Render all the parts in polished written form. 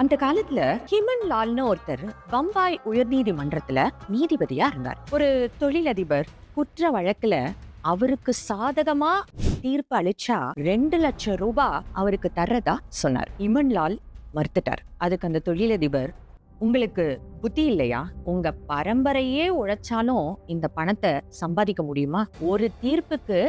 அந்த காலத்துல ஹிமன் லால்னு ஒருத்தர் பம்பாய் உயர்நீதிமன்றத்துல நீதிபதியா இருந்தார். ஒரு தொழிலதிபர் குற்ற வழக்குல அவருக்கு சாதகமா தீர்ப்பு அளிச்சா 2 லட்சம் ரூபாய் அவருக்கு தர்றதா சொன்னார். ஹிமன் லால் மறுத்துட்டார். அதுக்கு அந்த தொழிலதிபர், உங்களுக்கு புத்தி இல்லையா? உங்க பரம்பரையே உழைச்சாலும் இந்த பணத்தை சம்பாதிக்க முடியுமா? ஒரு தீர்ப்புக்கு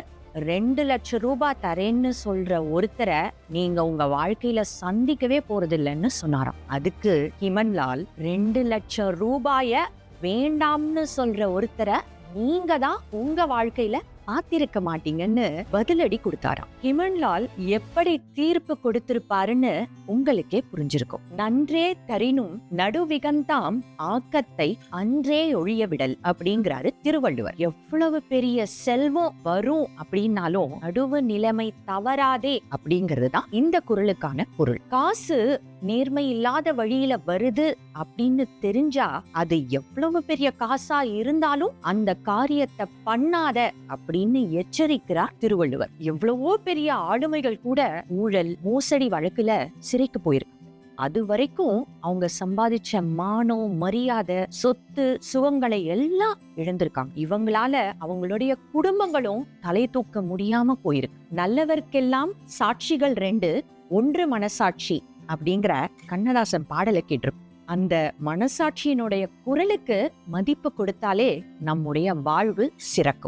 2 லட்சம் ரூபாய் தரேன்னு சொல்ற ஒருத்தரை நீங்க உங்க வாழ்க்கையில சந்திக்கவே போறது இல்லைன்னு சொன்னாராம். அதுக்கு ஹிமன்லால் 2 லட்சம் ரூபாய வேண்டாம்னு சொல்ற ஒருத்தரை நீங்க தான் உங்க வாழ்க்கையில பார்த்திருக்க மாட்டீங்கன்னு பதிலடி கொடுத்தாராம். ஹிமன்லால் எப்படி தீர்ப்பு கொடுத்திருப்பாருன்னு உங்களுக்கே புரிஞ்சிருக்கும். நன்றே தரினும் நடுவிகந்தாம் ஆக்கத்தை அன்றே ஒழிய விடல் அப்படிங்கிறாரு திருவள்ளுவர். எவ்வளவு பெரிய செல்வம் வரும் அப்படின்னாலும் நடுவு நிலைமை தவறாதே அப்படிங்கிறது தான் இந்த குறளுக்கான பொருள். காசு நேர்மை இல்லாத வழியில வருது அப்படின்னு தெரிஞ்சா அது எவ்வளவு பெரிய காசா இருந்தாலும் அந்த காரியத்தை பண்ணாத அப்படின்னு எச்சரிக்கிறார் திருவள்ளுவர். எவ்வளவோ பெரிய ஆளுமைகள் கூட ஊழல் மோசடி வழக்குல சிறைக்கு போயிருக்கு. அது வரைக்கும் அவங்க சம்பாதிச்ச மானம், மரியாதை, சொத்து, சுகங்களை எல்லாம் இழந்திருக்காங்க. இவங்களால அவங்களுடைய குடும்பங்களும் தலை தூக்க முடியாம போயிருக்கு. நல்லவர்க்கெல்லாம் சாட்சிகள் 2, ஒன்று மனசாட்சி அப்படிங்கிற கண்ணதாசன் பாடலை கேட்டிருக்கும். அந்த மனசாட்சியினுடைய குரலுக்கு மதிப்பு கொடுத்தாலே நம்முடைய வாழ்வு சிறக்கும்.